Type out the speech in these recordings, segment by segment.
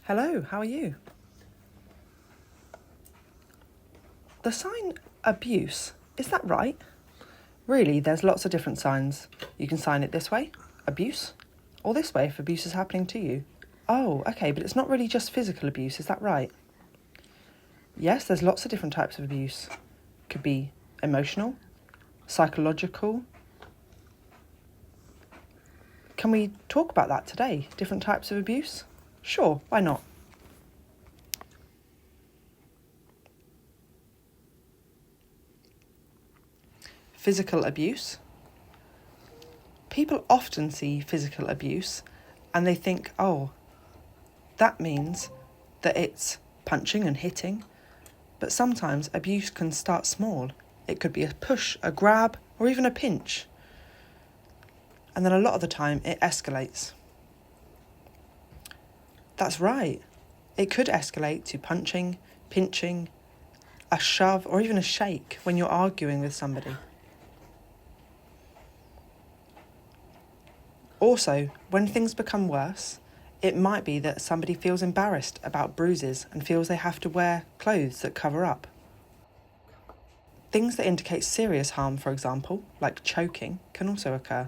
Hello, how are you? The sign abuse, is that right? Really, there's lots of different signs. You can sign it this way, abuse, or this way if abuse is happening to you. Oh, okay, but it's not really just physical abuse, is that right? Yes, there's lots of different types of abuse. Could be emotional, psychological. Can we talk about that today? Different types of abuse? Sure, why not? Physical abuse. People often see physical abuse and they think, oh, that means that it's punching and hitting. But sometimes abuse can start small. It could be a push, a grab, or even a pinch. And then a lot of the time it escalates. That's right. It could escalate to punching, pinching, a shove, or even a shake when you're arguing with somebody. Also, when things become worse, it might be that somebody feels embarrassed about bruises and feels they have to wear clothes that cover up. Things that indicate serious harm, for example, like choking, can also occur.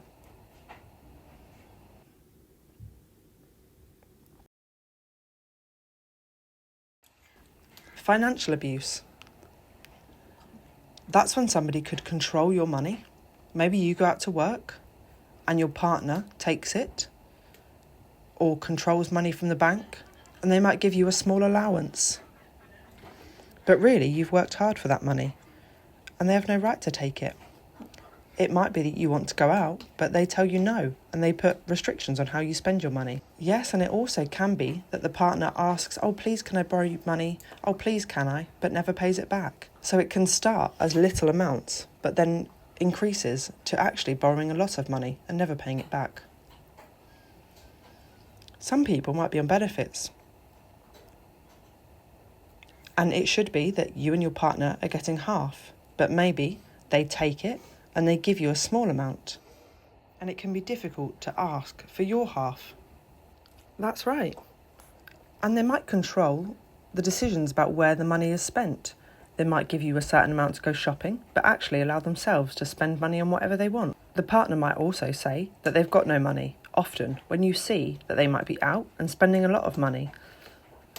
Financial abuse. That's when somebody could control your money. Maybe you go out to work and your partner takes it or controls money from the bank, and they might give you a small allowance. But really, you've worked hard for that money and they have no right to take it. It might be that you want to go out, but they tell you no, and they put restrictions on how you spend your money. Yes, and it also can be that the partner asks, oh, please, can I borrow you money? Oh, please, can I? But never pays it back. So it can start as little amounts, but then increases to actually borrowing a lot of money and never paying it back. Some people might be on benefits, and it should be that you and your partner are getting half, but maybe they take it and they give you a small amount, and it can be difficult to ask for your half. That's right. And they might control the decisions about where the money is spent. They might give you a certain amount to go shopping, but actually allow themselves to spend money on whatever they want. The partner might also say that they've got no money, often when you see that they might be out and spending a lot of money,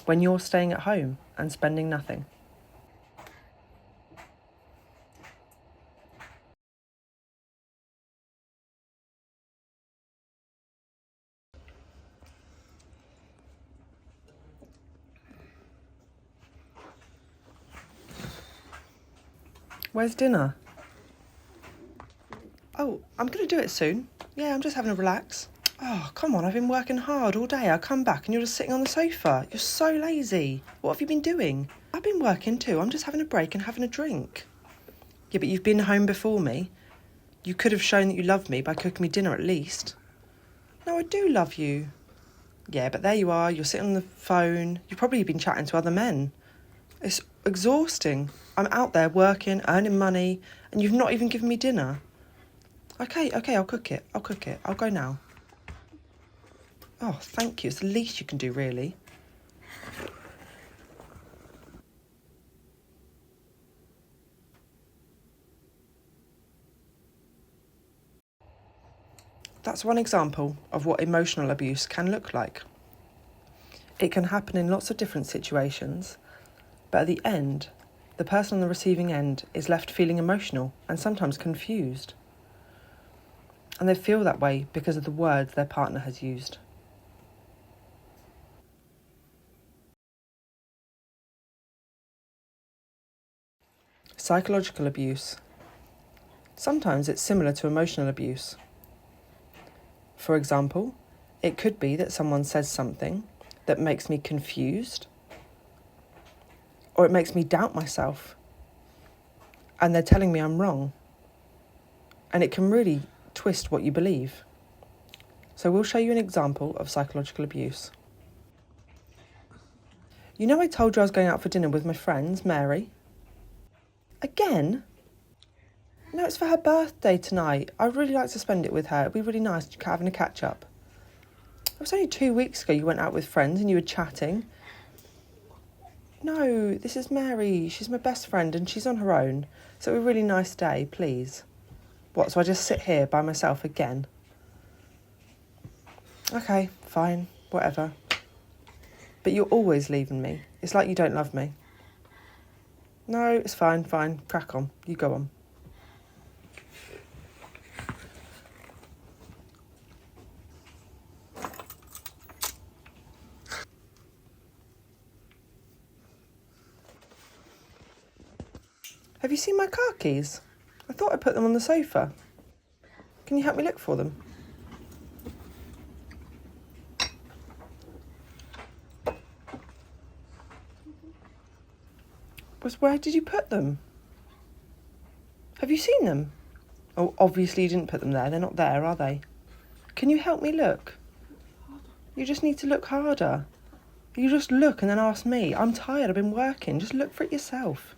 when you're staying at home and spending nothing. Where's dinner? Oh, I'm going to do it soon. Yeah, I'm just having a relax. Oh, come on, I've been working hard all day. I come back and you're just sitting on the sofa. You're so lazy. What have you been doing? I've been working too. I'm just having a break and having a drink. Yeah, but you've been home before me. You could have shown that you love me by cooking me dinner at least. No, I do love you. Yeah, but there you are. You're sitting on the phone. You've probably been chatting to other men. It's exhausting. I'm out there working, earning money, and you've not even given me dinner. Okay, I'll cook it. I'll go now. Oh, thank you. It's the least you can do, really. That's one example of what emotional abuse can look like. It can happen in lots of different situations, but at the end, the person on the receiving end is left feeling emotional and sometimes confused. And they feel that way because of the words their partner has used. Psychological abuse. Sometimes it's similar to emotional abuse. For example, it could be that someone says something that makes me confused, or it makes me doubt myself, and they're telling me I'm wrong. And it can really twist what you believe. So we'll show you an example of psychological abuse. You know I told you I was going out for dinner with my friends, Mary? Again? No, it's for her birthday tonight. I'd really like to spend it with her. It'd be really nice having a catch up. It was only 2 weeks ago you went out with friends and you were chatting. No, this is Mary. She's my best friend and she's on her own. So it was a really nice day, please. What, so I just sit here by myself again? Okay, fine, whatever. But you're always leaving me. It's like you don't love me. No, it's fine, crack on. You go on. Have you seen my car keys? I thought I put them on the sofa. Can you help me look for them? Where did you put them? Have you seen them? Oh, obviously you didn't put them there. They're not there, are they? Can you help me look? You just need to look harder. You just look and then ask me. I'm tired, I've been working. Just look for it yourself.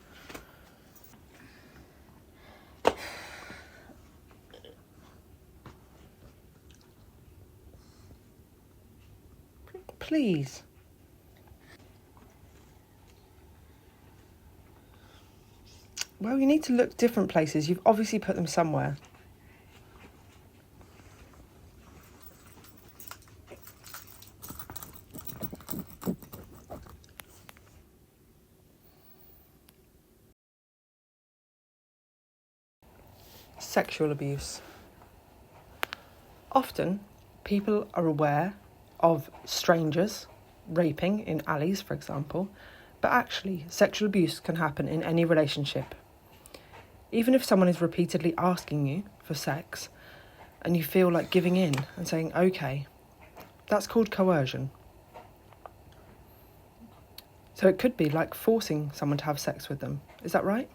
Please. Well, you need to look different places. You've obviously put them somewhere. Sexual abuse. Often, people are aware of strangers raping in alleys, for example, but actually, sexual abuse can happen in any relationship. Even if someone is repeatedly asking you for sex and you feel like giving in and saying, okay, that's called coercion. So it could be like forcing someone to have sex with them. Is that right?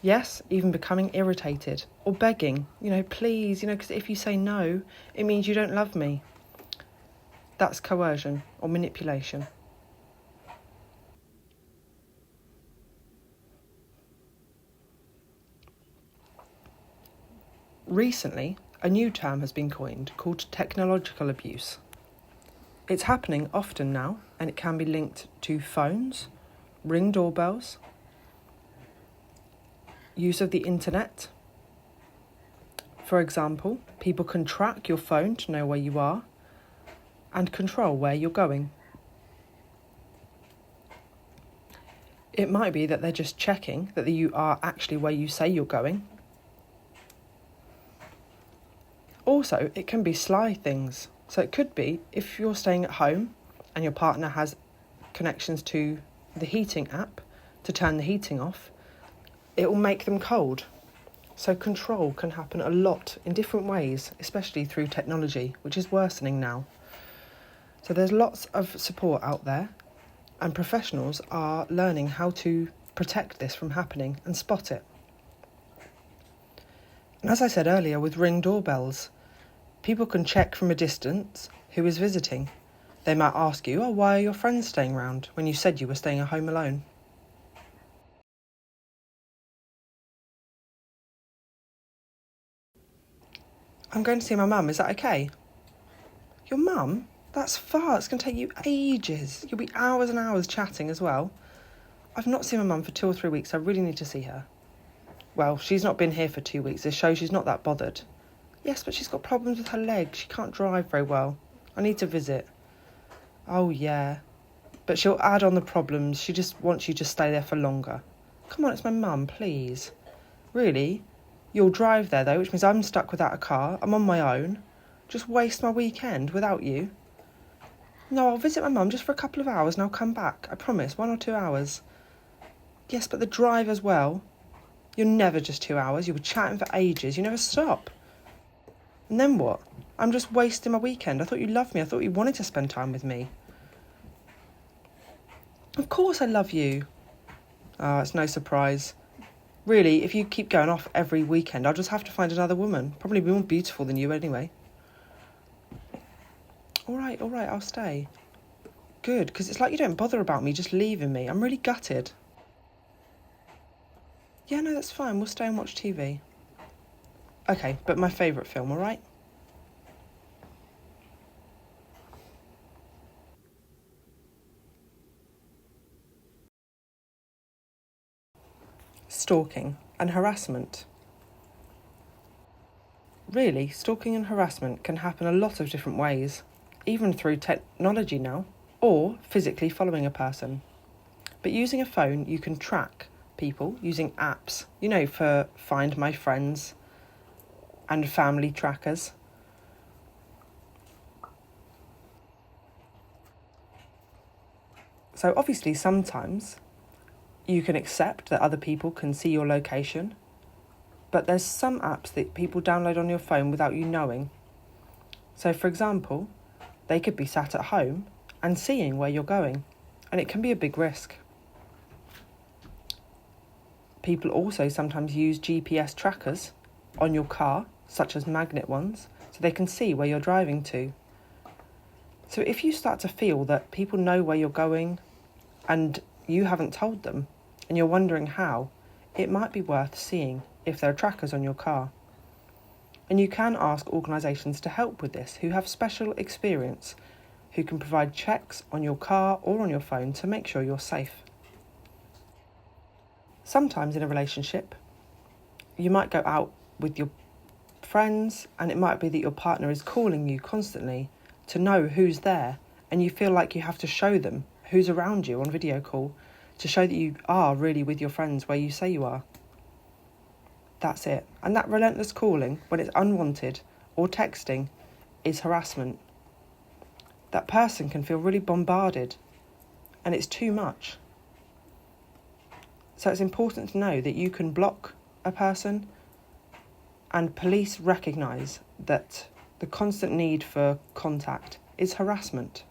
Yes, even becoming irritated or begging, please, because if you say no, it means you don't love me. That's coercion or manipulation. Recently, a new term has been coined called technological abuse. It's happening often now, and it can be linked to phones, Ring doorbells, use of the internet. For example, people can track your phone to know where you are and control where you're going. It might be that they're just checking that you are actually where you say you're going. Also, it can be sly things. So it could be if you're staying at home and your partner has connections to the heating app to turn the heating off, it will make them cold. So control can happen a lot in different ways, especially through technology, which is worsening now. So there's lots of support out there, and professionals are learning how to protect this from happening and spot it. And as I said earlier, with Ring doorbells, people can check from a distance who is visiting. They might ask you, why are your friends staying around when you said you were staying at home alone? I'm going to see my mum, is that okay? Your mum? That's far, it's going to take you ages. You'll be hours and hours chatting as well. I've not seen my mum for 2 or 3 weeks, I really need to see her. Well, she's not been here for 2 weeks, this shows she's not that bothered. Yes, but she's got problems with her legs, she can't drive very well. I need to visit. Oh yeah, but she'll add on the problems, she just wants you to stay there for longer. Come on, it's my mum, please. Really? You'll drive there though, which means I'm stuck without a car, I'm on my own. Just waste my weekend without you. No, I'll visit my mum just for a couple of hours and I'll come back, I promise, 1 or 2 hours. Yes, but the drive as well. You're never just 2 hours, you were chatting for ages, you never stop. And then what? I'm just wasting my weekend. I thought you loved me, I thought you wanted to spend time with me. Of course I love you. Oh, it's no surprise. Really, if you keep going off every weekend, I'll just have to find another woman. Probably more beautiful than you anyway. All right, I'll stay. Good, because it's like you don't bother about me just leaving me. I'm really gutted. Yeah, no, that's fine. We'll stay and watch TV. Okay, but my favourite film, all right? Stalking and harassment. Really, stalking and harassment can happen a lot of different ways, even through technology now, or physically following a person. But using a phone, you can track people using apps, for Find My Friends and family trackers. So obviously sometimes you can accept that other people can see your location, but there's some apps that people download on your phone without you knowing. So for example, they could be sat at home and seeing where you're going, and it can be a big risk. People also sometimes use GPS trackers on your car, such as magnet ones, so they can see where you're driving to. So if you start to feel that people know where you're going and you haven't told them, and you're wondering how, it might be worth seeing if there are trackers on your car. And you can ask organisations to help with this who have special experience, who can provide checks on your car or on your phone to make sure you're safe. Sometimes in a relationship, you might go out with your friends and it might be that your partner is calling you constantly to know who's there, and you feel like you have to show them who's around you on video call to show that you are really with your friends where you say you are. That's it. And that relentless calling, when it's unwanted, or texting, is harassment. That person can feel really bombarded, and it's too much. So it's important to know that you can block a person, and police recognise that the constant need for contact is harassment.